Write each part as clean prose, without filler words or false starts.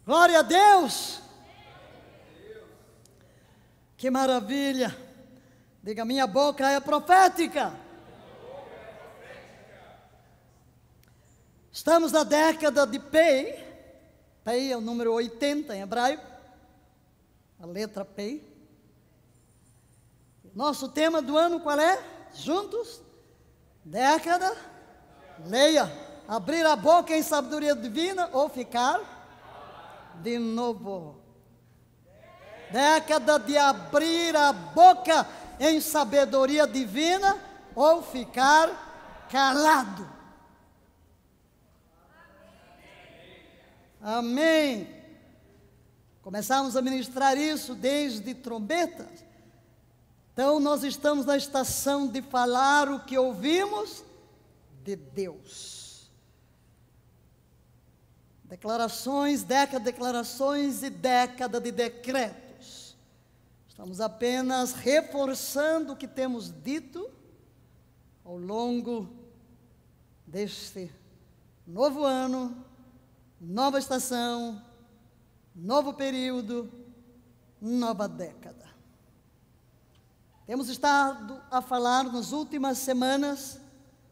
Glória a Deus! Que maravilha! Diga, minha boca é profética. Estamos na década de Pei. Pei é o número 80 em hebraico. A letra Pei. Nosso tema do ano qual é? Juntos? Década. Leia. Abrir a boca em sabedoria divina ou ficar de novo. Década de abrir a boca em sabedoria divina ou ficar calado. Amém. Começamos a ministrar isso desde trombetas. Então nós estamos na estação de falar o que ouvimos de Deus. Declarações, década de declarações e década de decretos. Estamos apenas reforçando o que temos dito ao longo deste novo ano, nova estação, novo período, nova década. Temos estado a falar nas últimas semanas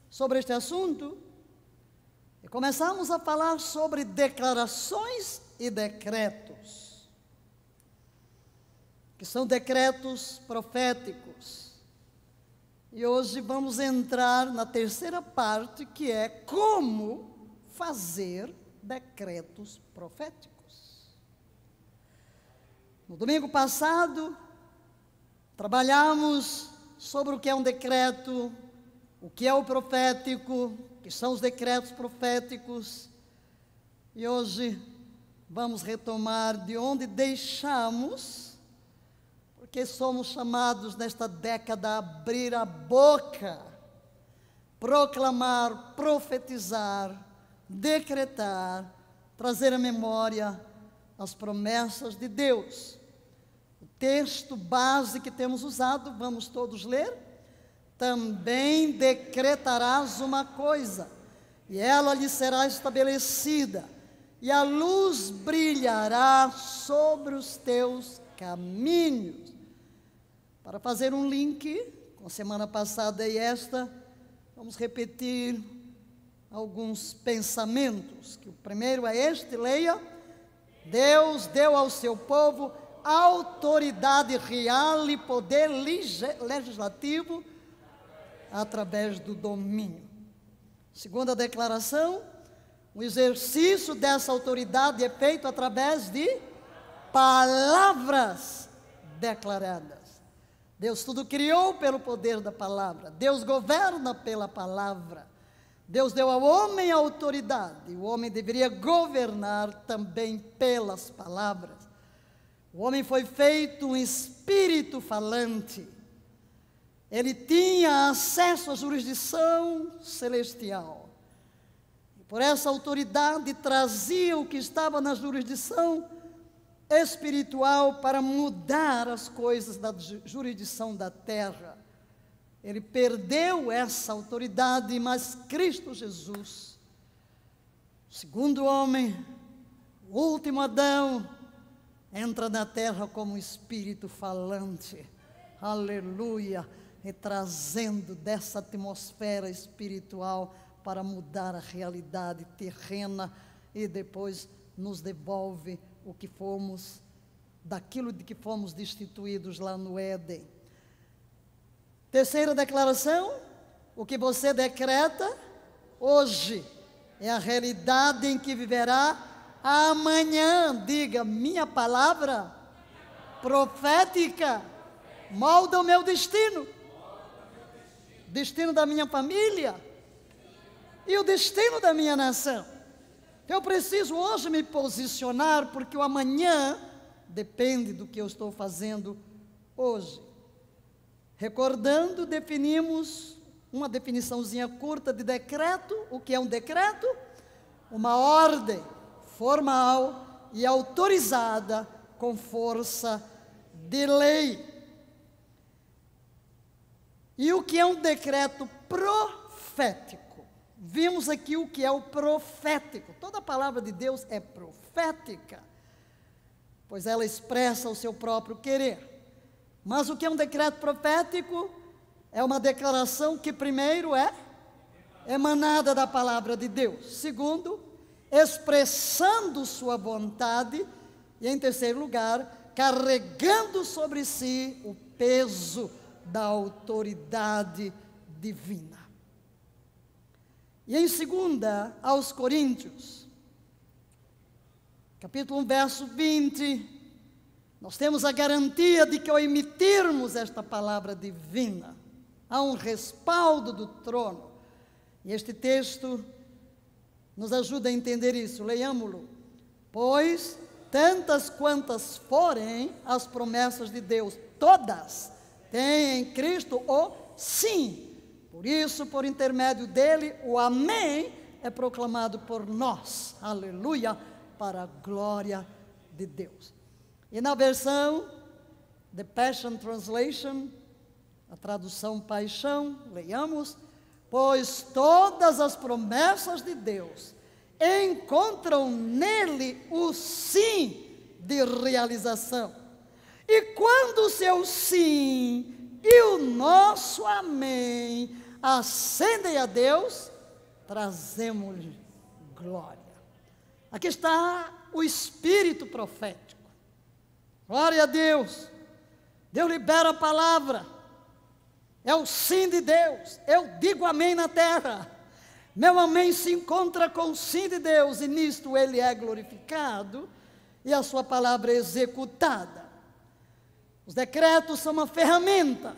sobre este assunto. E começamos a falar sobre declarações e decretos, que são decretos proféticos. E hoje vamos entrar na terceira parte, que é como fazer decretos proféticos. No domingo passado, trabalhamos sobre o que é um decreto, o que é o profético, que são os decretos proféticos, e hoje vamos retomar de onde deixamos, porque somos chamados nesta década a abrir a boca, proclamar, profetizar, decretar, trazer à memória as promessas de Deus. O texto base que temos usado, vamos todos ler? Também decretarás uma coisa, e ela lhe será estabelecida, e a luz brilhará sobre os teus caminhos. Para fazer um link com a semana passada e esta, vamos repetir alguns pensamentos. Que o primeiro é este, leia. Deus deu ao seu povo autoridade real e poder legislativo através do domínio. Segunda declaração, o exercício dessa autoridade é feito através de palavras declaradas. Deus tudo criou pelo poder da palavra. Deus governa pela palavra. Deus deu ao homem a autoridade. O homem deveria governar também pelas palavras. O homem foi feito um espírito falante. Ele tinha acesso à jurisdição celestial. E por essa autoridade trazia o que estava na jurisdição espiritual para mudar as coisas da jurisdição da terra. Ele perdeu essa autoridade, mas Cristo Jesus, o segundo homem, o último Adão, entra na terra como um espírito falante. Aleluia! E trazendo dessa atmosfera espiritual para mudar a realidade terrena e depois nos devolve o que fomos, daquilo de que fomos destituídos lá no Éden. Terceira declaração, o que você decreta hoje é a realidade em que viverá amanhã. Diga, minha palavra profética molda o meu destino. Destino da minha família e o destino da minha nação. Eu preciso hoje me posicionar, porque o amanhã depende do que eu estou fazendo hoje. Recordando, definimos uma definiçãozinha curta de decreto. O que é um decreto? Uma ordem formal e autorizada com força de lei. E o que é um decreto profético? Vimos aqui o que é o profético. Toda a palavra de Deus é profética. pois ela expressa o seu próprio querer. Mas o que é um decreto profético? É uma declaração que, primeiro, é emanada da palavra de Deus. Segundo, expressando sua vontade. E, em terceiro lugar, carregando sobre si o peso da autoridade divina. E em 2 aos Coríntios, capítulo 1, verso 20, nós temos a garantia de que ao emitirmos esta palavra divina, há um respaldo do trono. E este texto nos ajuda a entender isso. Leiamo-lo. Pois, tantas quantas forem as promessas de Deus, todas têm em Cristo o sim. Por isso, por intermédio dele, o amém é proclamado por nós. Aleluia, para a glória de Deus. E na versão The Passion Translation, a tradução Paixão, leiamos: pois todas as promessas de Deus encontram nele o sim de realização. E quando o seu sim e o nosso amém ascendem a Deus, trazemos-lhe glória. Aqui está o espírito profético. Glória a Deus. Deus libera a palavra. É o sim de Deus. Eu digo amém na terra. Meu amém se encontra com o sim de Deus, e nisto ele é glorificado e a sua palavra é executada. Os decretos são uma ferramenta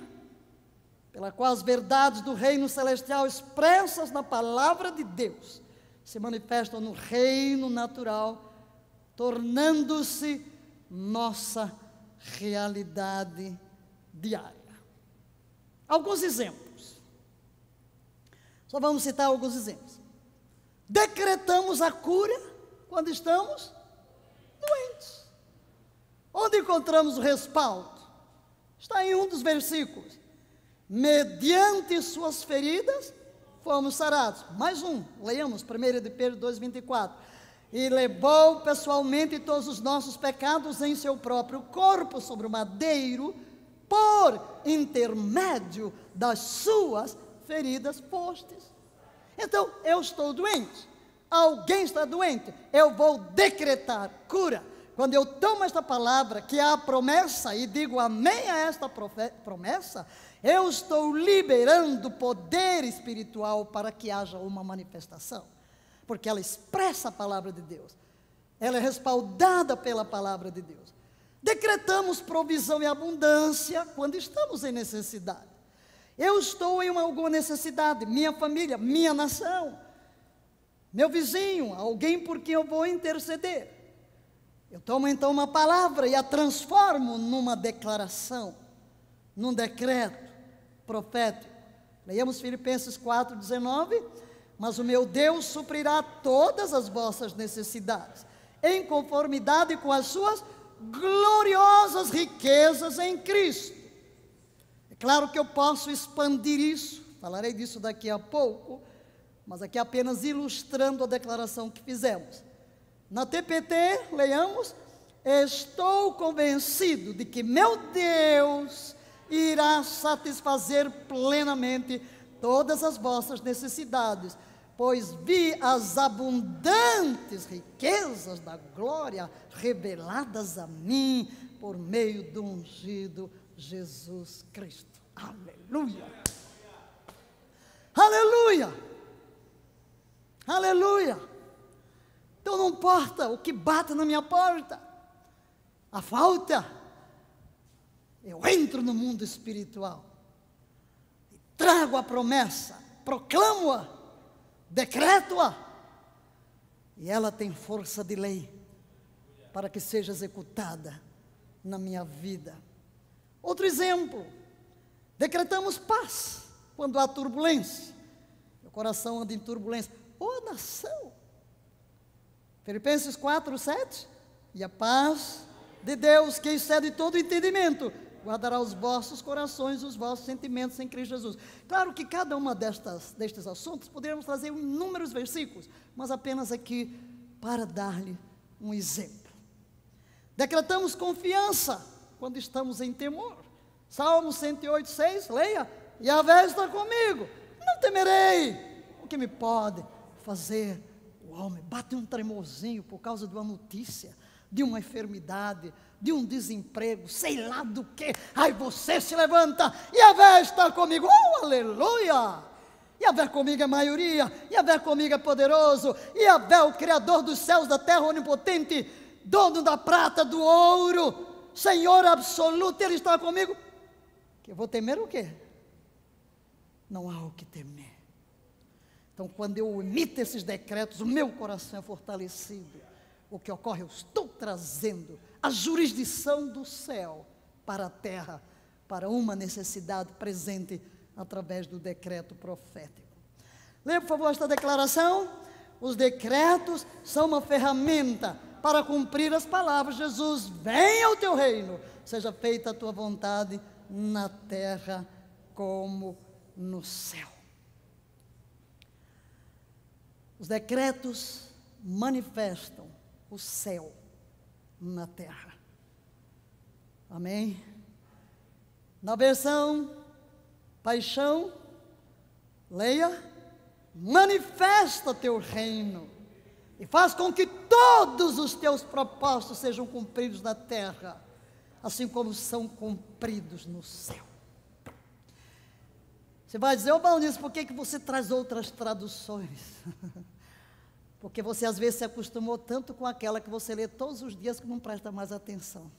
pela qual as verdades do reino celestial expressas na palavra de Deus se manifestam no reino natural, tornando-se nossa realidade diária. Alguns exemplos. Só vamos citar alguns exemplos. Decretamos a cura quando estamos doentes. Onde encontramos o respaldo? Está em um dos versículos. Mediante suas feridas, fomos sarados. Mais um, leiamos 1 de Pedro 2,24. E levou pessoalmente todos os nossos pecados em seu próprio corpo sobre o madeiro, por intermédio das suas feridas fostes. Então, eu estou doente, alguém está doente, eu vou decretar cura. Quando eu tomo esta palavra, que é a promessa, e digo amém a esta promessa, eu estou liberando poder espiritual para que haja uma manifestação, porque ela expressa a palavra de Deus, ela é respaldada pela palavra de Deus. Decretamos provisão e abundância quando estamos em necessidade. Eu estou em alguma necessidade, minha família, minha nação, meu vizinho, alguém por quem eu vou interceder. Eu tomo então uma palavra e a transformo numa declaração, num decreto profético. Leiamos Filipenses 4,19. Mas o meu Deus suprirá todas as vossas necessidades, em conformidade com as suas gloriosas riquezas em Cristo. É claro que eu posso expandir isso, falarei disso daqui a pouco, mas aqui apenas ilustrando a declaração que fizemos. Na TPT, leiamos: estou convencido de que meu Deus irá satisfazer plenamente todas as vossas necessidades, pois vi as abundantes riquezas da glória reveladas a mim por meio do ungido Jesus Cristo. Aleluia! Aleluia! Aleluia! Então não importa o que bate na minha porta, a falta, eu entro no mundo espiritual, e trago a promessa, proclamo-a, decreto-a, e ela tem força de lei, para que seja executada na minha vida. Outro exemplo, decretamos paz, quando há turbulência, o coração anda em turbulência, ô nação, Filipenses 4:7, e a paz de Deus, que excede todo entendimento, guardará os vossos corações, os vossos sentimentos em Cristo Jesus. Claro que cada uma destes assuntos, poderíamos trazer inúmeros versículos, mas apenas aqui para dar-lhe um exemplo. Decretamos confiança quando estamos em temor. Salmo 108, 6, leia. Yahvé está comigo, não temerei. O que me pode fazer o homem? Bate um tremorzinho por causa de uma notícia, de uma enfermidade, de um desemprego, sei lá do que. Aí você se levanta, Yahvé está comigo, oh, aleluia! Yahvé comigo é maioria, Yahvé comigo é poderoso, Yahvé o Criador dos céus, da terra, onipotente, dono da prata, do ouro, Senhor absoluto, Ele está comigo. Que eu vou temer o quê? Não há o que temer. Então, quando eu emito esses decretos, o meu coração é fortalecido. O que ocorre? Eu estou trazendo a jurisdição do céu para a terra, para uma necessidade presente através do decreto profético. Leia, por favor, esta declaração. Os decretos são uma ferramenta para cumprir as palavras de Jesus: venha o teu reino, seja feita a tua vontade na terra como no céu. Os decretos manifestam o céu na terra. Amém? Na versão Paixão, leia: manifesta teu reino e faz com que todos os teus propósitos sejam cumpridos na terra, assim como são cumpridos no céu. Você vai dizer: ô Valnice, por que você traz outras traduções? Porque você às vezes se acostumou tanto com aquela que você lê todos os dias que não presta mais atenção.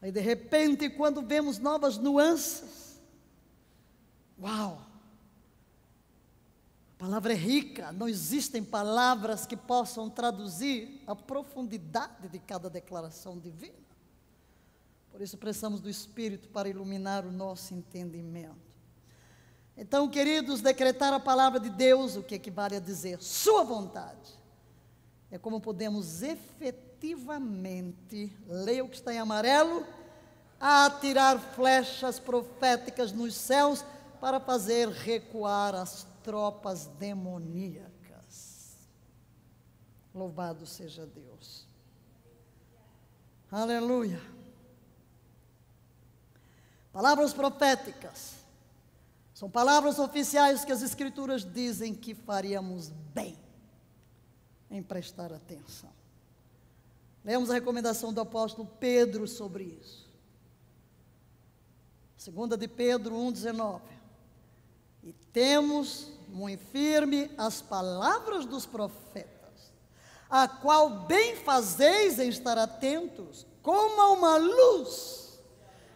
Aí de repente, quando vemos novas nuances, uau! A palavra é rica, não existem palavras que possam traduzir a profundidade de cada declaração divina. Por isso precisamos do Espírito para iluminar o nosso entendimento. Então, queridos, decretar a palavra de Deus, o que equivale a dizer sua vontade, é como podemos efetivamente, leia o que está em amarelo, atirar flechas proféticas nos céus para fazer recuar as tropas demoníacas. Louvado seja Deus. Aleluia. Palavras proféticas são palavras oficiais que as Escrituras dizem que faríamos bem em prestar atenção. Lemos a recomendação do apóstolo Pedro sobre isso. 2 de Pedro 1,19. E temos muito firme as palavras dos profetas, a qual bem fazeis em estar atentos, como a uma luz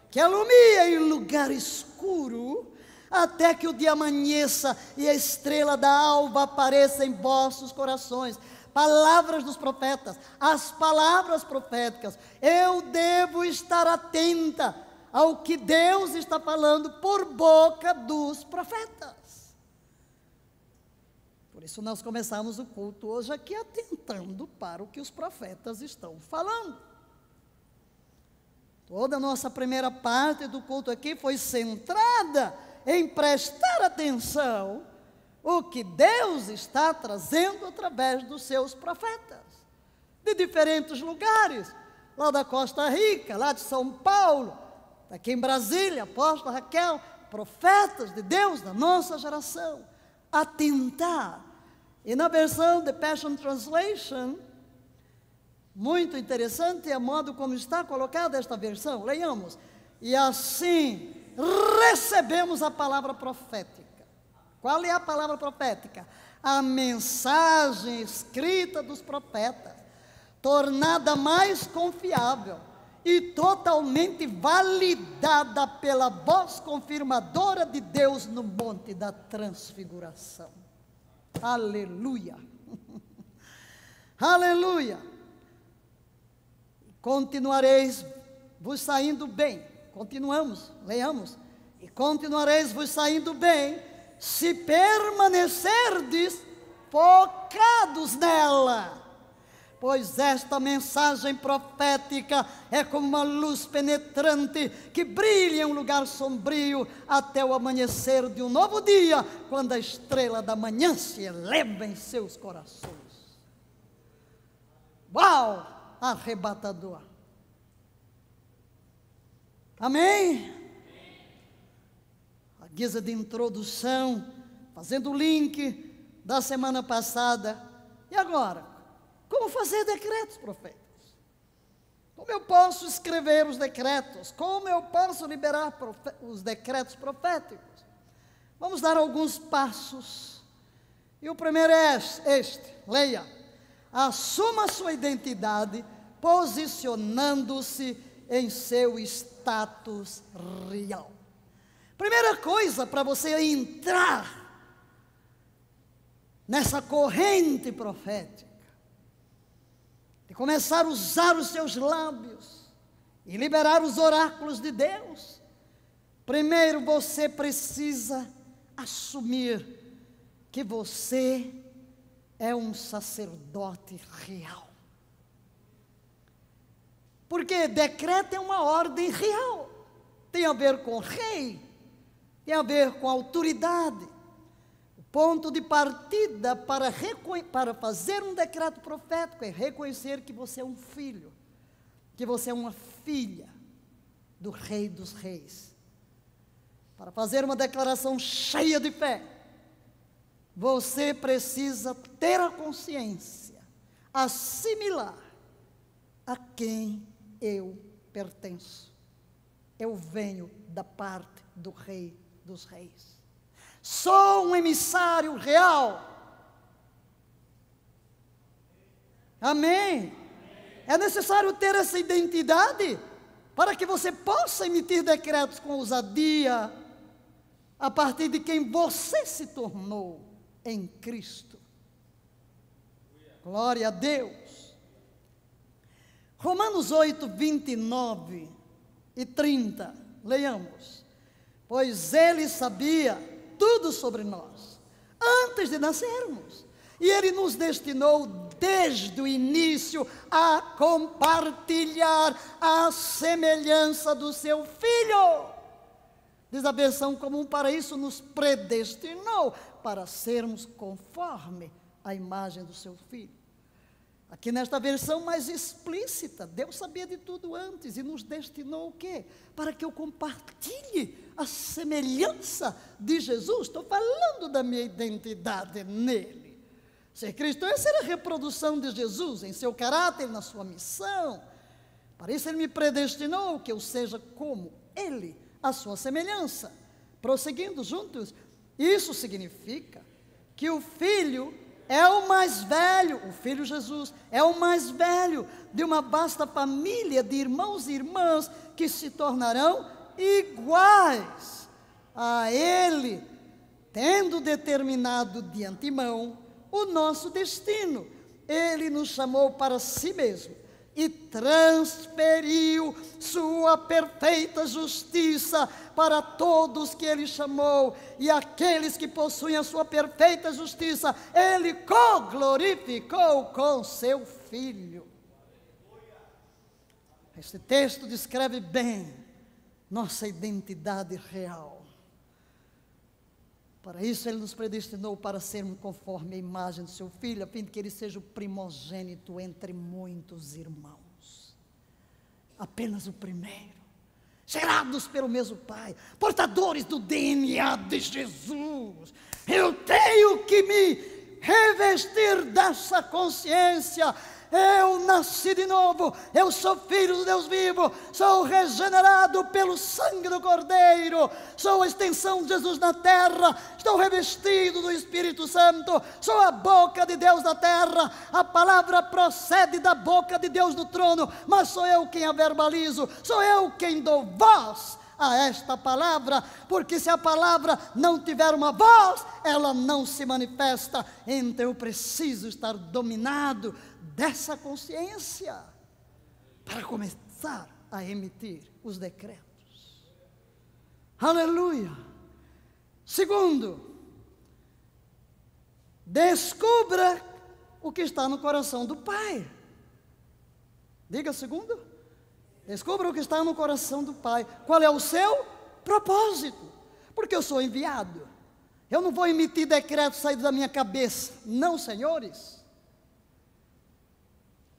que alumia em lugar escuro, até que o dia amanheça e a estrela da alva apareça em vossos corações. Palavras dos profetas, as palavras proféticas. Eu devo estar atenta ao que Deus está falando por boca dos profetas. Por isso nós começamos o culto hoje aqui atentando para o que os profetas estão falando. Toda a nossa primeira parte do culto aqui foi centrada em prestar atenção o que Deus está trazendo através dos seus profetas, de diferentes lugares, lá da Costa Rica, lá de São Paulo, aqui em Brasília, apóstola Raquel, profetas de Deus da nossa geração, atentar. E na versão The Passion Translation, muito interessante a modo como está colocada esta versão, leiamos: e assim recebemos a palavra profética. Qual é a palavra profética? A mensagem escrita dos profetas, tornada mais confiável e totalmente validada pela voz confirmadora de Deus no monte da transfiguração. Aleluia! Aleluia! Continuareis vos saindo bem. Continuamos, leiamos. E continuareis vos saindo bem, se permanecerdes focados nela. Pois esta mensagem profética é como uma luz penetrante que brilha em um lugar sombrio até o amanhecer de um novo dia, quando a estrela da manhã se eleva em seus corações. Uau! Arrebatador. Amém? A guisa de introdução, fazendo o link da semana passada. E agora? Como fazer decretos proféticos? Como eu posso escrever os decretos? Como eu posso liberar os decretos proféticos? Vamos dar alguns passos. E o primeiro é este, leia. Assuma sua identidade, posicionando-se em seu status real. Primeira coisa para você entrar nessa corrente profética, de começar a usar os seus lábios e liberar os oráculos de Deus, primeiro você precisa assumir que você é um sacerdote real. Porque decreto é uma ordem real, tem a ver com rei, tem a ver com autoridade. O ponto de partida para fazer um decreto profético é reconhecer que você é um filho, que você é uma filha do Rei dos Reis. Para fazer uma declaração cheia de fé, você precisa ter a consciência, assimilar a quem eu pertenço. Eu venho da parte do Rei dos Reis. Sou um emissário real. Amém? É necessário ter essa identidade para que você possa emitir decretos com ousadia a partir de quem você se tornou em Cristo. Glória a Deus. Romanos 8, 29 e 30, leiamos. Pois Ele sabia tudo sobre nós, antes de nascermos, e Ele nos destinou desde o início a compartilhar a semelhança do Seu Filho. Diz a versão comum, para isso nos predestinou, para sermos conforme a imagem do Seu Filho. Aqui nesta versão mais explícita, Deus sabia de tudo antes e nos destinou o quê? Para que eu compartilhe a semelhança de Jesus. Estou falando da minha identidade nele. Ser cristão é ser a reprodução de Jesus em seu caráter, na sua missão. Para isso Ele me predestinou que eu seja como Ele, a sua semelhança. Prosseguindo juntos, isso significa que o Filho é o mais velho, o Filho Jesus, é o mais velho de uma vasta família de irmãos e irmãs que se tornarão iguais a Ele, tendo determinado de antemão o nosso destino. Ele nos chamou para si mesmo e transferiu sua perfeita justiça para todos que Ele chamou, e aqueles que possuem a sua perfeita justiça, Ele co-glorificou com Seu Filho. Este texto descreve bem nossa identidade real. Para isso Ele nos predestinou para sermos conforme a imagem do Seu Filho, a fim de que Ele seja o primogênito entre muitos irmãos. Apenas o primeiro, gerados pelo mesmo Pai, portadores do DNA de Jesus. Eu tenho que me revestir dessa consciência. Eu nasci de novo, eu sou filho do Deus vivo, sou regenerado pelo sangue do Cordeiro, sou a extensão de Jesus na terra, estou revestido do Espírito Santo, sou a boca de Deus na terra, a palavra procede da boca de Deus no trono, mas sou eu quem a verbalizo, sou eu quem dou voz a esta palavra, porque se a palavra não tiver uma voz, ela não se manifesta. Então eu preciso estar dominado dessa consciência para começar a emitir os decretos. Aleluia. Segundo, descubra o que está no coração do Pai. Diga segundo. Descubra o que está no coração do Pai. Qual é o seu propósito? Porque eu sou enviado. Eu não vou emitir decretos saídos da minha cabeça. Não, senhores.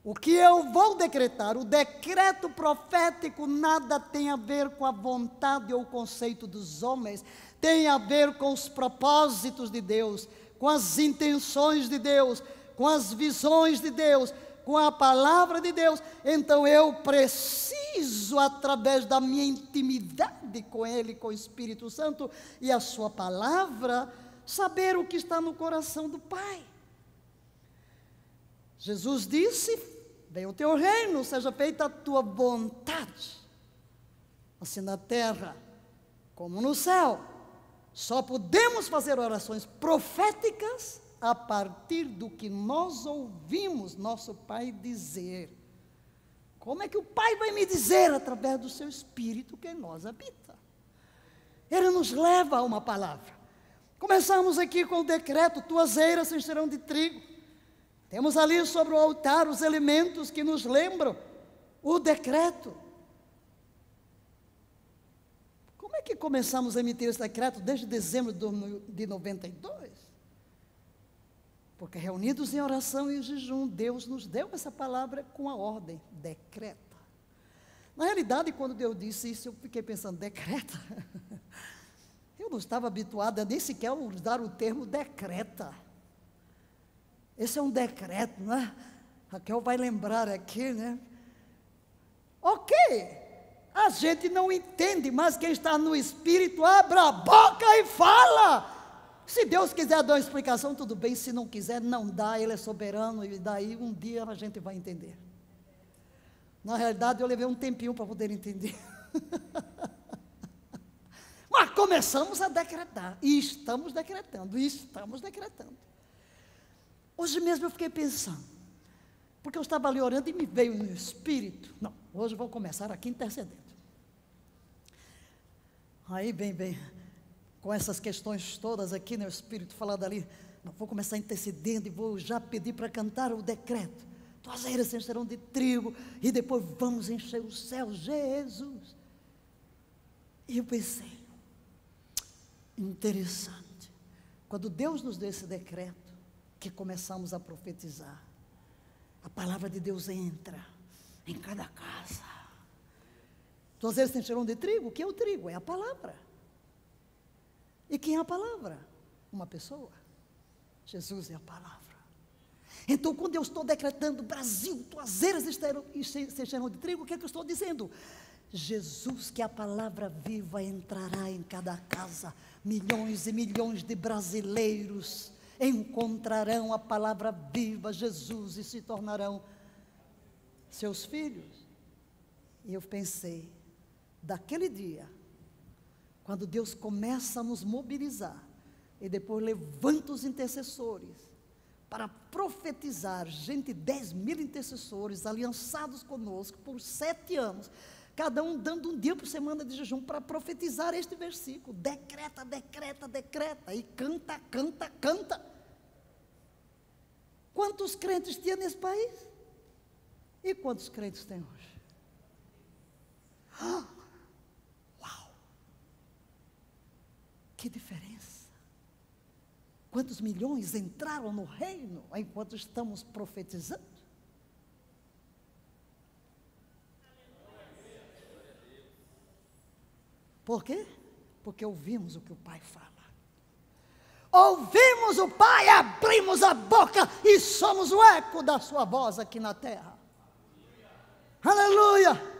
O que eu vou decretar, o decreto profético, nada tem a ver com a vontade ou o conceito dos homens, tem a ver com os propósitos de Deus, com as intenções de Deus, com as visões de Deus, com a palavra de Deus. Então eu preciso, através da minha intimidade com Ele, com o Espírito Santo e a sua palavra, saber o que está no coração do Pai. Jesus disse: venha o teu reino, seja feita a tua vontade, assim na terra como no céu. Só podemos fazer orações proféticas a partir do que nós ouvimos nosso Pai dizer. Como é que o Pai vai me dizer? Através do seu Espírito que em nós habita. Ele nos leva a uma palavra. Começamos aqui com o decreto: tuas eiras se encherão de trigo. Temos ali sobre o altar os elementos que nos lembram o decreto. Como é que começamos a emitir esse decreto desde dezembro de 92? Porque reunidos em oração e jejum, Deus nos deu essa palavra com a ordem: decreta. Na realidade, quando Deus disse isso, eu fiquei pensando: decreta? Eu não estava habituada nem sequer a usar o termo decreta. Esse é um decreto, né? Raquel vai lembrar aqui, né? Ok, a gente não entende, mas quem está no Espírito, abra a boca e fala. Se Deus quiser dar uma explicação, tudo bem. Se não quiser, não dá. Ele é soberano e daí um dia a gente vai entender. Na realidade, eu levei um tempinho para poder entender. Mas começamos a decretar. E estamos decretando. Hoje mesmo eu fiquei pensando, porque eu estava ali orando e me veio no Espírito. Não, hoje eu vou começar aqui intercedendo. Aí bem, com essas questões todas aqui, né, o Espírito falando ali, não, vou começar intercedendo e vou já pedir para cantar o decreto. Tuas eiras se encherão de trigo e depois vamos encher o céu, Jesus. E eu pensei, interessante, quando Deus nos deu esse decreto, que começamos a profetizar, a palavra de Deus entra em cada casa. Tuas eiras se encherão de trigo. O que é o trigo? É a palavra. E quem é a palavra? Uma pessoa. Jesus é a palavra. Então, quando eu estou decretando: Brasil, tuas eiras se encherão de trigo, o que é que eu estou dizendo? Jesus, que é a palavra viva, entrará em cada casa. Milhões e milhões de brasileiros encontrarão a palavra viva, Jesus, e se tornarão seus filhos. E eu pensei, daquele dia, quando Deus começa a nos mobilizar, e depois levanta os intercessores, para profetizar, 10 mil intercessores, aliançados conosco, por 7 anos, cada um dando um dia por semana de jejum, para profetizar este versículo: decreta, decreta, decreta, e canta, canta, canta. Quantos crentes tinha nesse país? E quantos crentes tem hoje? Uau! Que diferença! Quantos milhões entraram no reino enquanto estamos profetizando? Por quê? Porque ouvimos o que o Pai fala. Ouvimos o Pai, abrimos a boca e somos o eco da sua voz aqui na terra. Aleluia!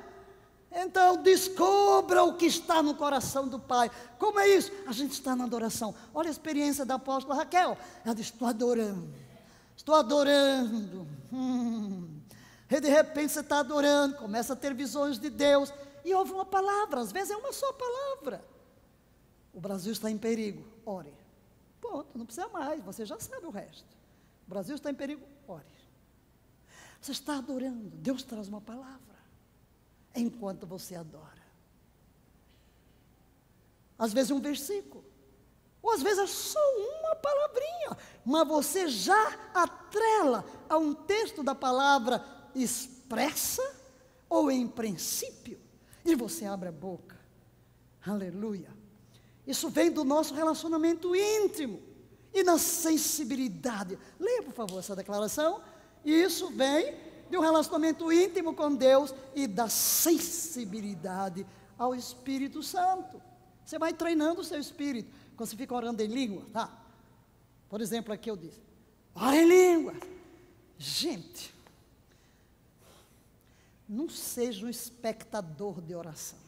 Então descubra o que está no coração do Pai. Como é isso? A gente está na adoração. Olha a experiência da apóstola Raquel. Ela diz: estou adorando. E de repente você está adorando, começa a ter visões de Deus, e ouve uma palavra, às vezes é uma só palavra: o Brasil está em perigo, ore. Ponto, não precisa mais, você já sabe o resto. O Brasil está em perigo, ore. Você está adorando, Deus traz uma palavra enquanto você adora. Às vezes um versículo, ou às vezes é só uma palavrinha, mas você já atrela a um texto da palavra expressa ou em princípio, e você abre a boca. Aleluia! Isso vem do nosso relacionamento íntimo e na sensibilidade. Leia, por favor, essa declaração. Isso vem de um relacionamento íntimo com Deus e da sensibilidade ao Espírito Santo. Você vai treinando o seu espírito. Quando você fica orando em língua, tá? Por exemplo, aqui eu disse, ora em língua. Gente, não seja um espectador de oração.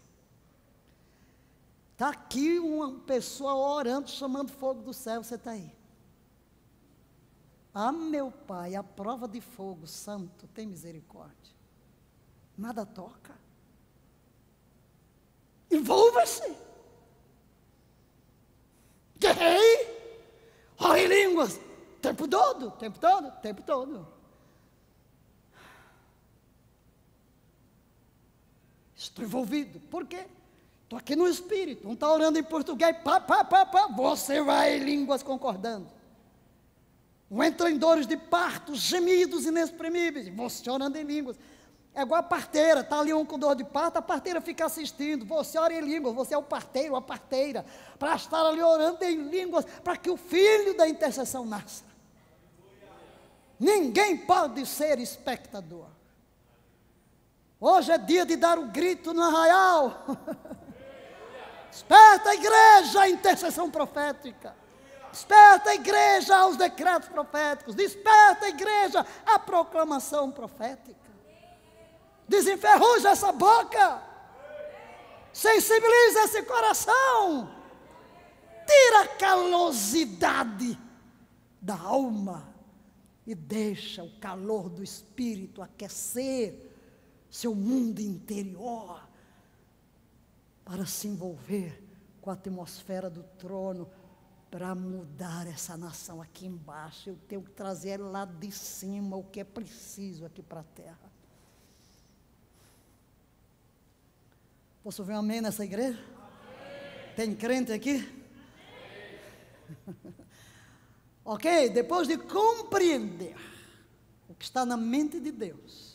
Está aqui uma pessoa orando, chamando fogo do céu, você está aí. Ah, meu Pai, a prova de fogo santo, tem misericórdia. Nada toca. Envolva-se. Guerrei. Ora em línguas. Tempo todo, tempo todo, tempo todo. Estou envolvido. Por quê? Estou aqui no Espírito. Um está orando em português. Você vai em línguas concordando. Um entra em dores de parto, gemidos inexprimíveis. Você orando em línguas. É igual a parteira. Está ali um com dor de parto, a parteira fica assistindo. Você ora em línguas. Você é o parteiro, a parteira. Para estar ali orando em línguas. Para que o filho da intercessão nasça. Ninguém pode ser espectador. Hoje é dia de dar o grito no arraial. Desperta a igreja à intercessão profética. Desperta a igreja aos decretos proféticos. Desperta a igreja à proclamação profética. Desenferruja essa boca. Sensibiliza esse coração. Tira a calosidade da alma e deixa o calor do Espírito aquecer seu mundo interior, para se envolver com a atmosfera do trono, para mudar essa nação aqui embaixo. Eu tenho que trazer lá de cima o que é preciso aqui para a terra. Posso ouvir um amém nessa igreja? Amém. Tem crente aqui? Ok, depois de compreender o que está na mente de Deus,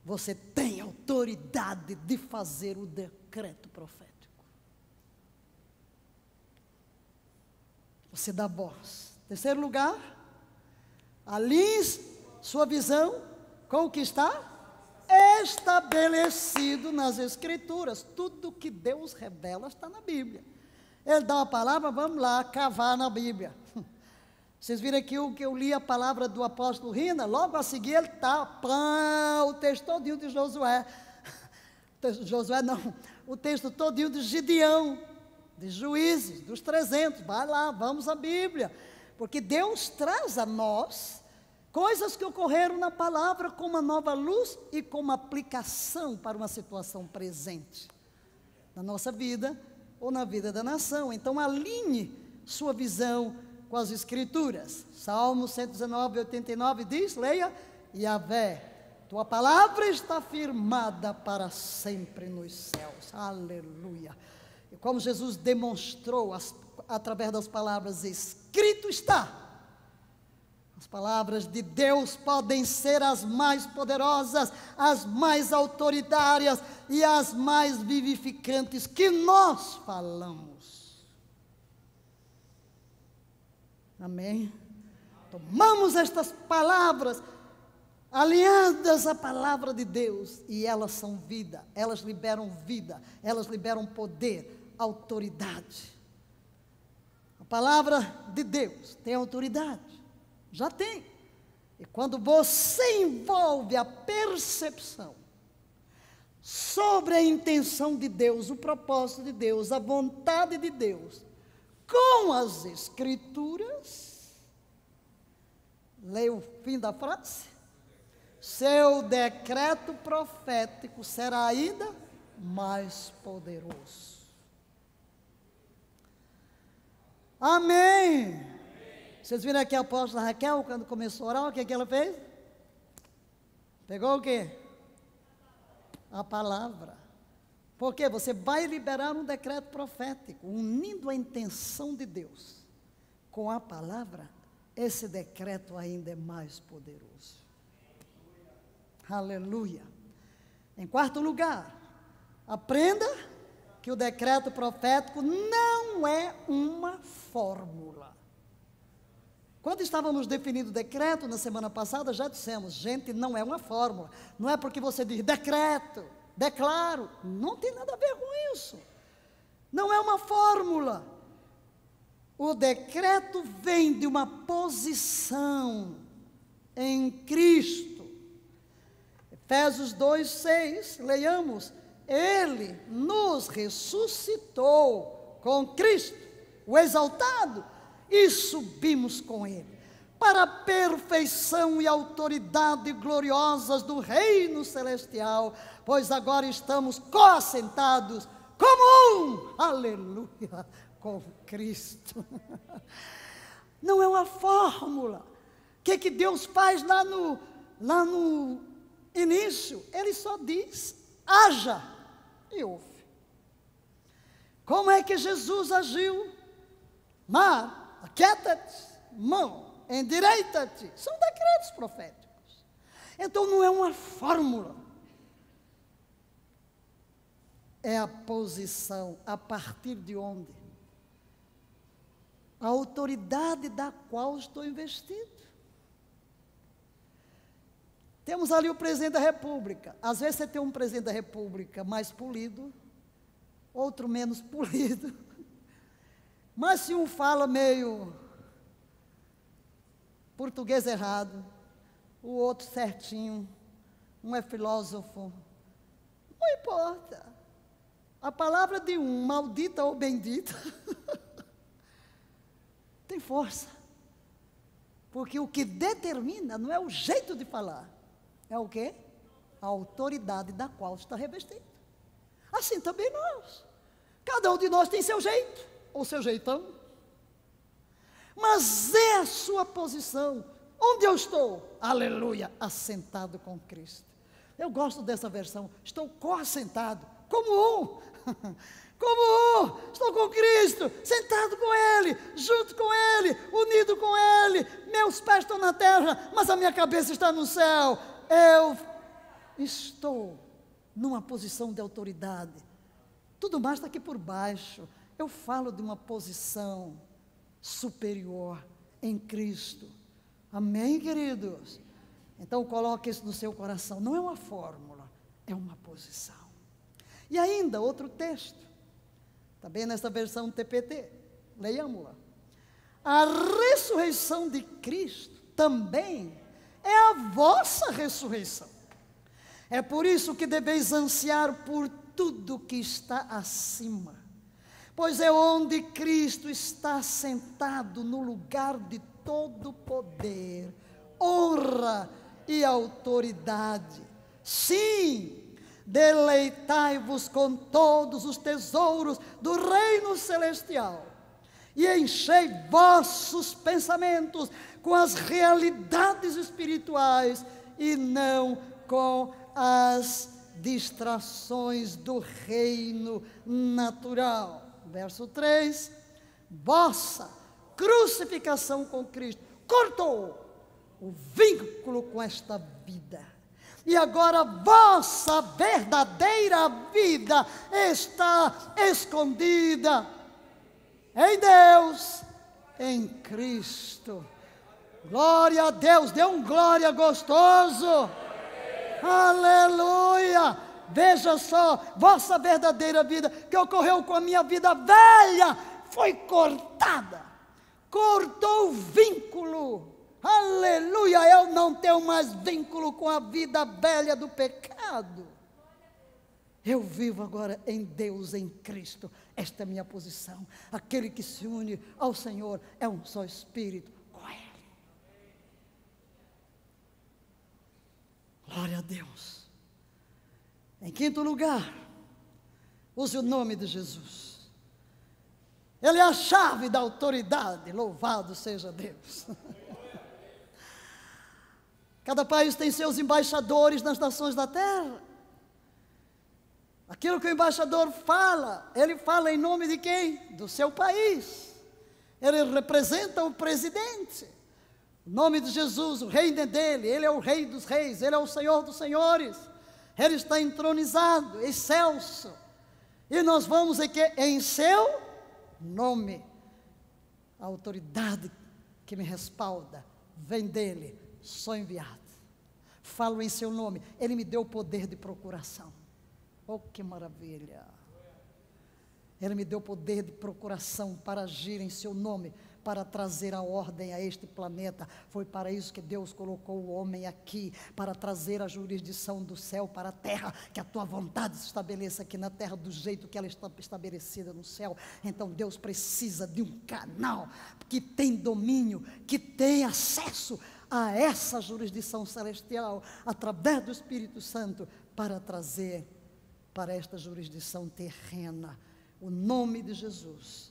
você tem autoridade de fazer o decreto profético. Você dá voz. Terceiro lugar, alinhe sua visão com o que está estabelecido nas Escrituras. Tudo que Deus revela está na Bíblia. Ele dá uma palavra, vamos lá, cavar na Bíblia. Vocês viram aqui o que eu li a palavra do apóstolo Rina, logo a seguir ele está, o texto todinho de Josué. Josué não, o texto todinho de Gideão, de Juízes, dos 300, vai lá, vamos à Bíblia. Porque Deus traz a nós coisas que ocorreram na palavra com uma nova luz e com uma aplicação para uma situação presente. Na nossa vida ou na vida da nação. Então alinhe sua visão com as Escrituras. Salmo 119, 89 diz, leia, Yahvé, tua palavra está firmada para sempre nos céus. Aleluia. E como Jesus demonstrou através das palavras, escrito está. As palavras de Deus podem ser as mais poderosas, as mais autoritárias e as mais vivificantes que nós falamos. Amém? Tomamos estas palavras alinhadas à palavra de Deus e elas são vida, elas liberam poder, autoridade. A palavra de Deus tem autoridade, já tem. E quando você envolve a percepção sobre a intenção de Deus, o propósito de Deus, a vontade de Deus, com as Escrituras, leia o fim da frase, seu decreto profético será ainda mais poderoso. Amém. Vocês viram aqui a apóstola Raquel, quando começou a orar, o que ela fez? Pegou o quê? A palavra. Porque você vai liberar um decreto profético, unindo a intenção de Deus com a palavra, esse decreto ainda é mais poderoso. Aleluia. Em quarto lugar, aprenda que o decreto profético não é uma fórmula. Quando estávamos definindo o decreto na semana passada, já dissemos, gente, não é uma fórmula. Não é porque você diz decreto, declaro, não tem nada a ver com isso. Não é uma fórmula. O decreto vem de uma posição em Cristo. Efésios 2:6, leiamos. Ele nos ressuscitou com Cristo, o exaltado, e subimos com Ele para a perfeição e autoridade gloriosas do reino celestial, pois agora estamos co-assentados como um, aleluia, com Cristo. Não é uma fórmula. O que Deus faz lá no início? Ele só diz, haja, e houve. Como é que Jesus agiu? Mar, aquieta-te, mão, endireita-te. São decretos proféticos. Então não é uma fórmula. É a posição a partir de onde? A autoridade da qual estou investido. Temos ali o presidente da República. Às vezes você tem um presidente da República mais polido, outro menos polido. Mas se um fala meio português errado, o outro certinho, um é filósofo, não importa. A palavra de um, maldita ou bendita, tem força. Porque o que determina não é o jeito de falar, é o quê? A autoridade da qual está revestido. Assim também nós. Cada um de nós tem seu jeito, ou seu jeitão. Mas é a sua posição. Onde eu estou? Aleluia, assentado com Cristo. Eu gosto dessa versão. Estou co-assentado, como um. Como um. Estou com Cristo, sentado com Ele, junto com Ele, unido com Ele. Meus pés estão na terra, mas a minha cabeça está no céu. Eu estou numa posição de autoridade. Tudo mais está aqui por baixo. Eu falo de uma posição superior em Cristo. Amém, queridos? Então coloque isso no seu coração. Não é uma fórmula, é uma posição. E ainda outro texto, também nessa versão TPT, leiamos-la. A ressurreição de Cristo também é a vossa ressurreição. É por isso que deveis ansiar por tudo que está acima. Pois é onde Cristo está sentado no lugar de todo poder, honra e autoridade. Sim, deleitai-vos com todos os tesouros do reino celestial e enchei vossos pensamentos com as realidades espirituais e não com as distrações do reino natural. Verso 3, vossa crucificação com Cristo cortou o vínculo com esta vida. E agora vossa verdadeira vida está escondida em Deus, em Cristo. Glória a Deus, dê um glória gostoso. Aleluia. Veja só, vossa verdadeira vida, que ocorreu com a minha vida velha, foi cortada. Cortou o vínculo. Aleluia, eu não tenho mais vínculo com a vida velha do pecado. Eu vivo agora em Deus, em Cristo. Esta é a minha posição. Aquele que se une ao Senhor é um só Espírito com Ele. Glória a Deus. Em quinto lugar, use o nome de Jesus. Ele é a chave da autoridade, louvado seja Deus. Cada país tem seus embaixadores nas nações da terra. Aquilo que o embaixador fala, ele fala em nome de quem? Do seu país. Ele representa o presidente. O nome de Jesus, o reino é dele, ele é o rei dos reis, ele é o Senhor dos senhores. Ele está entronizado, excelso. E nós vamos em seu nome. A autoridade que me respalda, vem dele, sou enviado. Falo em seu nome, ele me deu o poder de procuração. Oh, que maravilha! Ele me deu poder de procuração para agir em seu nome, para trazer a ordem a este planeta. Foi para isso que Deus colocou o homem aqui, para trazer a jurisdição do céu para a terra, que a tua vontade se estabeleça aqui na terra do jeito que ela está estabelecida no céu. Então Deus precisa de um canal que tem domínio, que tem acesso a essa jurisdição celestial, através do Espírito Santo, para trazer para esta jurisdição terrena. O nome de Jesus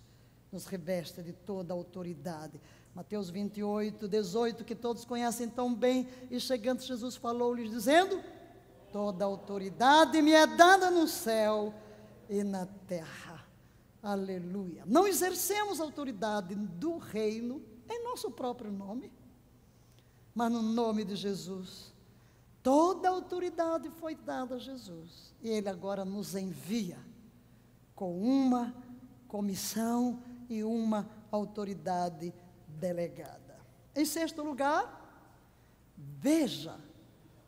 nos reveste de toda a autoridade. Mateus 28, 18, que todos conhecem tão bem, e chegando Jesus falou-lhes dizendo: toda a autoridade me é dada no céu e na terra. Aleluia. Não exercemos autoridade do reino em nosso próprio nome, mas no nome de Jesus. Toda a autoridade foi dada a Jesus, e Ele agora nos envia com uma comissão e uma autoridade delegada. Em sexto lugar, veja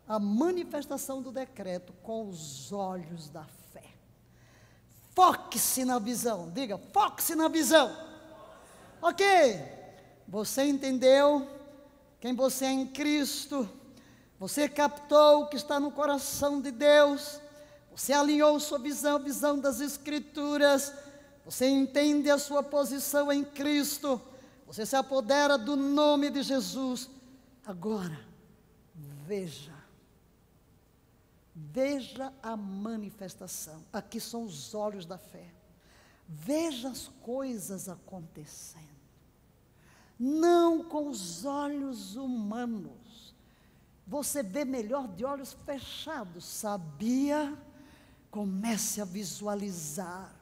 a manifestação do decreto com os olhos da fé. Foque-se na visão, diga, foque-se na visão. Ok, você entendeu quem você é em Cristo, você captou o que está no coração de Deus, você alinhou sua visão, a visão das Escrituras, você entende a sua posição em Cristo, você se apodera do nome de Jesus. Agora, veja a manifestação. Aqui são os olhos da fé. Veja as coisas acontecendo, não com os olhos humanos. Você vê melhor de olhos fechados, sabia? Comece a visualizar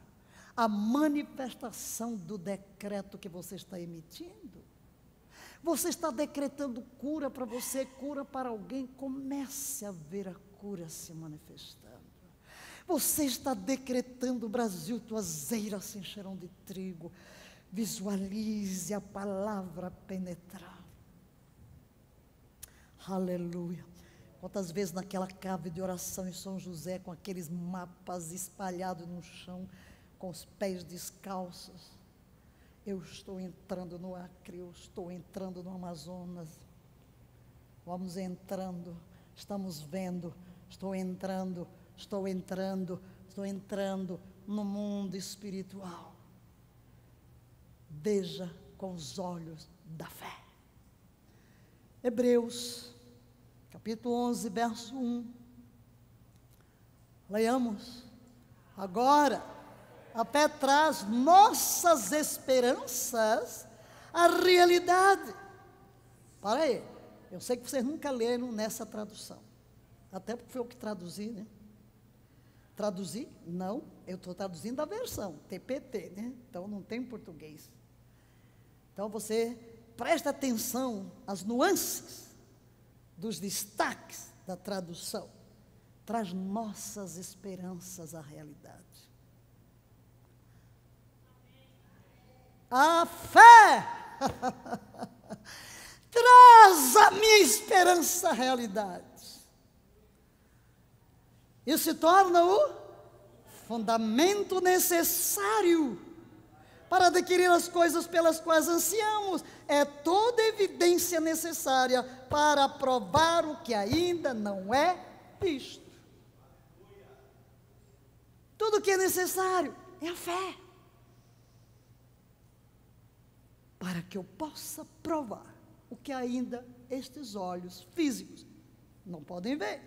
a manifestação do decreto que você está emitindo. Você está decretando cura para você, cura para alguém. Comece a ver a cura se manifestando. Você está decretando: Brasil, tuas eiras se encherão de trigo. Visualize a palavra penetrar. Aleluia. Quantas vezes naquela cave de oração em São José, com aqueles mapas espalhados no chão, com os pés descalços, eu estou entrando no Acre, eu estou entrando no Amazonas, vamos entrando, estamos vendo, estou entrando no mundo espiritual. Veja com os olhos da fé. Hebreus capítulo 11, verso 1. Leiamos. Agora, a fé traz nossas esperanças à realidade. Para aí, eu sei que vocês nunca leram nessa tradução, até porque foi eu que traduzi, né? Traduzi? Não, eu estou traduzindo a versão, TPT, né? Então não tem português. Então você presta atenção às nuances dos destaques da tradução. Traz nossas esperanças à realidade. A fé traz a minha esperança à realidade. Isso se torna o fundamento necessário para adquirir as coisas pelas quais ansiamos. É toda evidência necessária para provar o que ainda não é visto. Tudo que é necessário é a fé, para que eu possa provar o que ainda estes olhos físicos não podem ver.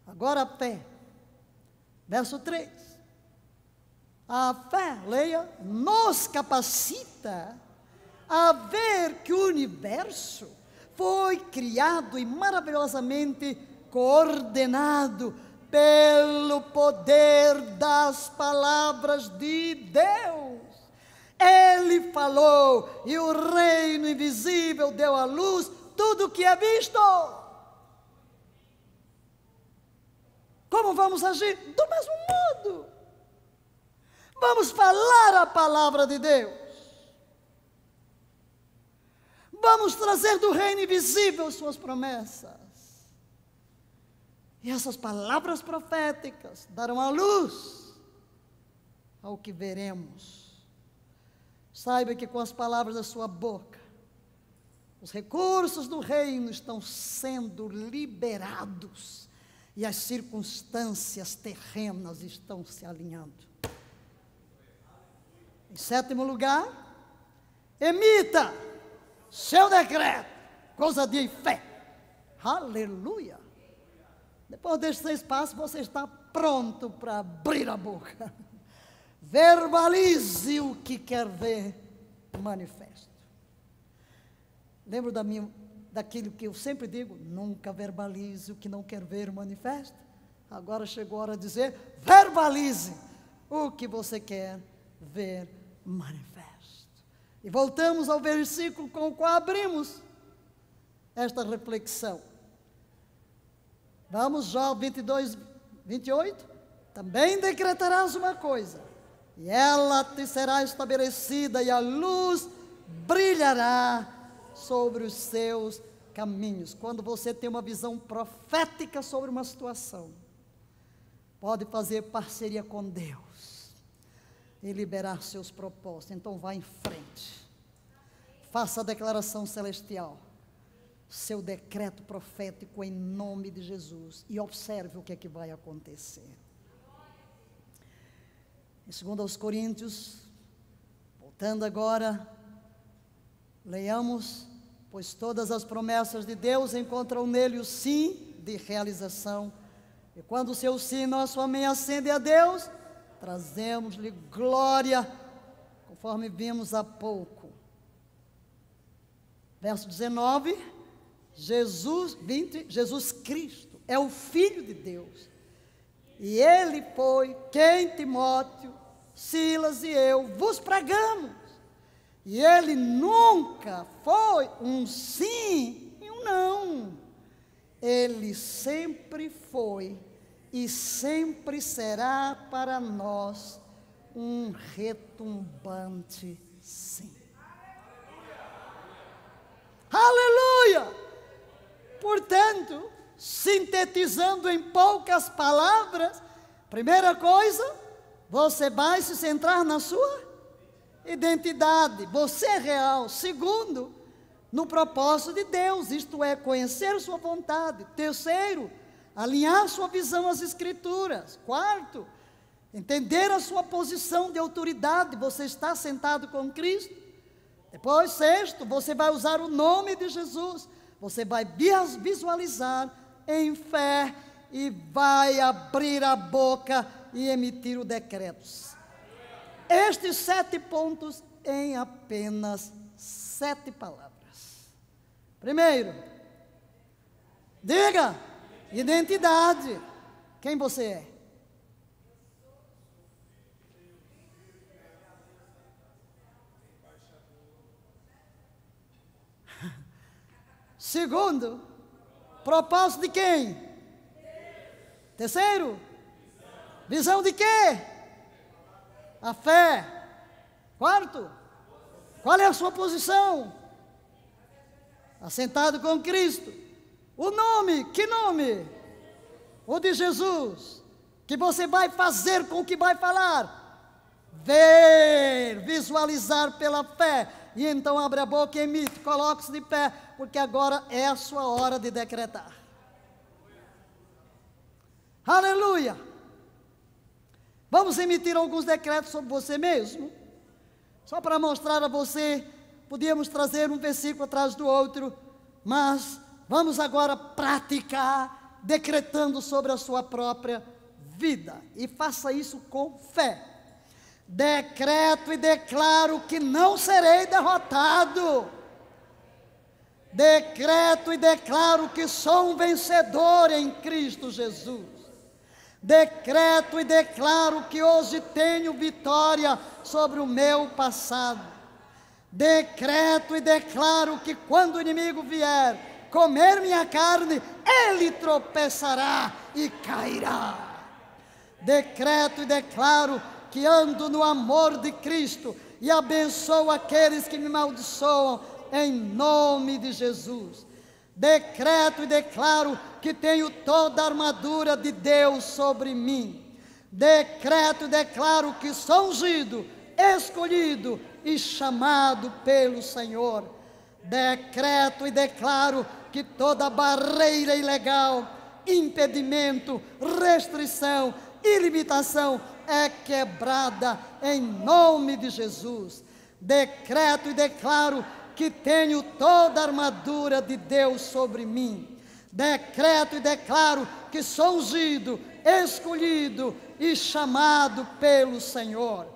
Agora a fé, verso 3. A fé, leia, nos capacita a ver que o universo foi criado e maravilhosamente coordenado pelo poder das palavras de Deus. Ele falou e o reino invisível deu à luz tudo o que é visto. Como vamos agir? Do mesmo modo. Vamos falar a palavra de Deus. Vamos trazer do reino invisível suas promessas. E essas palavras proféticas darão a luz ao que veremos. Saiba que com as palavras da sua boca, os recursos do reino estão sendo liberados e as circunstâncias terrenas estão se alinhando. Em sétimo lugar, emita seu decreto, coisa de fé. Aleluia! Depois desses 6 passos, você está pronto para abrir a boca. Verbalize o que quer ver manifesto. Lembro daquilo que eu sempre digo: nunca verbalize o que não quer ver manifesto. Agora chegou a hora de dizer: verbalize o que você quer ver manifesto. E voltamos ao versículo com o qual abrimos esta reflexão. Vamos, Jó 22, 28. Também decretarás uma coisa, e ela te será estabelecida, e a luz brilhará sobre os seus caminhos. Quando você tem uma visão profética sobre uma situação, pode fazer parceria com Deus e liberar seus propósitos. Então vá em frente, faça a declaração celestial, seu decreto profético em nome de Jesus, e observe o que é que vai acontecer. Em 2 Coríntios, voltando agora, leiamos: pois todas as promessas de Deus encontram nele o sim de realização, e quando o seu sim, nosso amém, ascende a Deus, trazemos-lhe glória, conforme vimos há pouco. Verso 19, Jesus Cristo é o Filho de Deus, e Ele foi quem Timóteo, Silas e eu vos pregamos, e Ele nunca foi um sim e um não, Ele sempre foi e sempre será para nós um retumbante sim. Aleluia! Portanto, sintetizando em poucas palavras, primeira coisa, você vai se centrar na sua identidade, você é real. Segundo, no propósito de Deus, isto é, conhecer sua vontade. Terceiro, alinhar sua visão às Escrituras. Quarto, entender a sua posição de autoridade, você está sentado com Cristo. Depois, sexto, você vai usar o nome de Jesus, você vai visualizar em fé e vai abrir a boca e emitir o decreto. Estes 7 pontos em apenas 7 palavras. Primeiro, diga: identidade. Quem você é? Segundo, propósito de quem? Terceiro, visão de quê? A fé. Quarto, qual é a sua posição? Assentado com Cristo. O nome, que nome? O de Jesus. Que você vai fazer com o que vai falar? Ver, visualizar pela fé. E então abre a boca e emite, coloque-se de pé, porque agora é a sua hora de decretar. Aleluia! Vamos emitir alguns decretos sobre você mesmo. Só para mostrar a você, podíamos trazer um versículo atrás do outro, mas vamos agora praticar, decretando sobre a sua própria vida. E faça isso com fé. Decreto e declaro que não serei derrotado. Decreto e declaro que sou um vencedor em Cristo Jesus. Decreto e declaro que hoje tenho vitória sobre o meu passado. Decreto e declaro que quando o inimigo vier comer minha carne, ele tropeçará e cairá. Decreto e declaro que ando no amor de Cristo e abençoo aqueles que me amaldiçoam, em nome de Jesus. Decreto e declaro que tenho toda a armadura de Deus sobre mim. Decreto e declaro que sou ungido, escolhido e chamado pelo Senhor. Decreto e declaro que toda barreira ilegal, impedimento, restrição e limitação é quebrada em nome de Jesus. Decreto e declaro que tenho toda a armadura de Deus sobre mim. Decreto e declaro que sou ungido, escolhido e chamado pelo Senhor.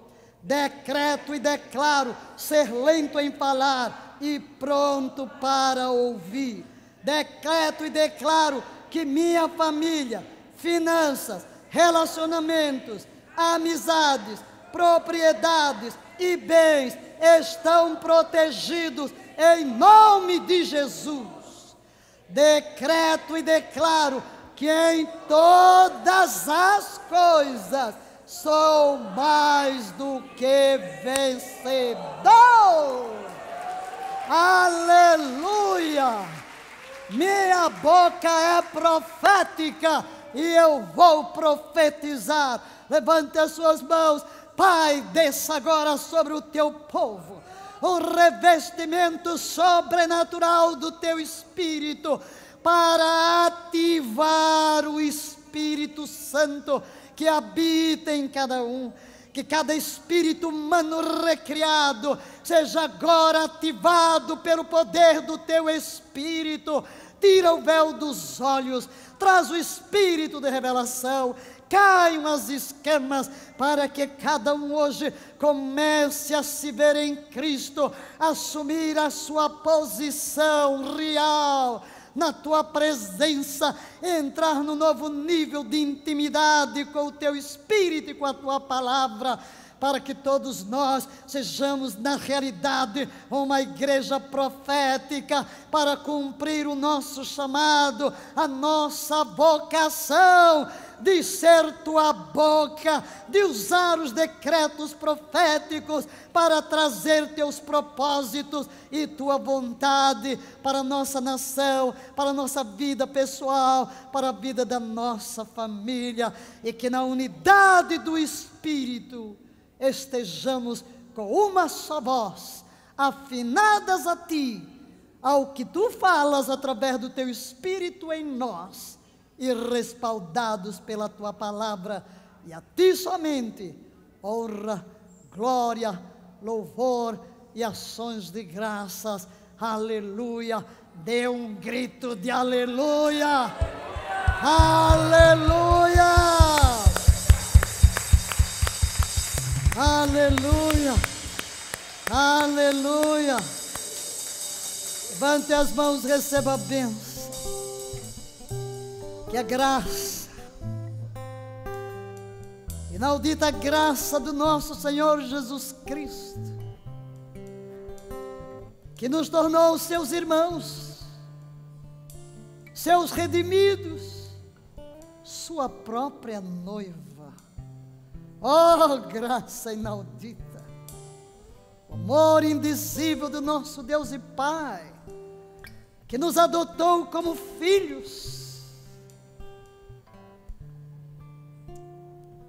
Decreto e declaro ser lento em falar e pronto para ouvir. Decreto e declaro que minha família, finanças, relacionamentos, amizades, propriedades e bens estão protegidos em nome de Jesus. Decreto e declaro que em todas as coisas sou mais do que vencedor. Aleluia! Minha boca é profética e eu vou profetizar. Levante as suas mãos. Pai, desça agora sobre o teu povo um revestimento sobrenatural do teu Espírito para ativar o Espírito Santo que habita em cada um. Que cada espírito humano recriado seja agora ativado pelo poder do teu Espírito. Tira o véu dos olhos, traz o espírito de revelação, caiam as escamas, para que cada um hoje comece a se ver em Cristo, assumir a sua posição real na tua presença, entrar no novo nível de intimidade com o teu Espírito e com a tua palavra, para que todos nós sejamos na realidade uma igreja profética, para cumprir o nosso chamado, a nossa vocação de ser tua boca, de usar os decretos proféticos para trazer teus propósitos e tua vontade para a nossa nação, para a nossa vida pessoal, para a vida da nossa família, e que na unidade do Espírito estejamos com uma só voz, afinadas a ti, ao que tu falas através do teu Espírito em nós, e respaldados pela tua palavra, e a ti somente honra, glória, louvor e ações de graças. Aleluia! Dê um grito de aleluia! Aleluia! Aleluia! Aleluia! Levante as mãos, receba a bênção. Que a graça, inaudita graça do nosso Senhor Jesus Cristo, que nos tornou seus irmãos, seus redimidos, sua própria noiva. Oh, graça inaudita, o amor indizível do nosso Deus e Pai, que nos adotou como filhos.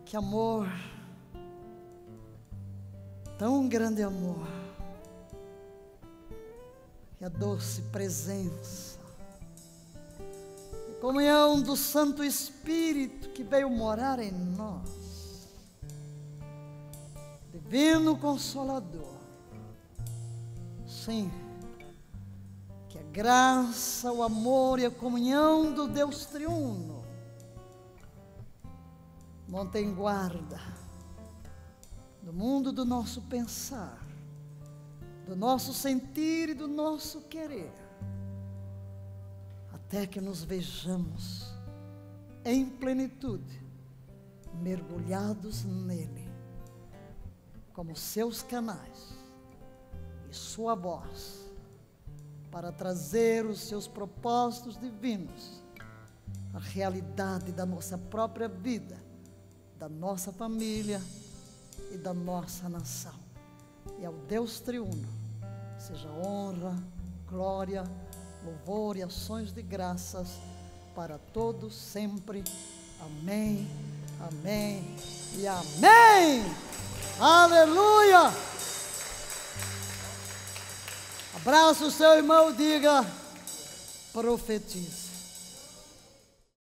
Que amor, tão grande amor, que a doce presença, a comunhão do Santo Espírito que veio morar em nós, Divino Consolador. Sim, que a graça, o amor e a comunhão do Deus triuno montem guarda do mundo do nosso pensar, do nosso sentir e do nosso querer, até que nos vejamos em plenitude, mergulhados nele, como seus canais e sua voz, para trazer os seus propósitos divinos à realidade da nossa própria vida, da nossa família e da nossa nação. E ao Deus triuno seja honra, glória, louvor e ações de graças para todos sempre. Amém, amém e amém. Aleluia! Abraça o seu irmão e diga: profetize.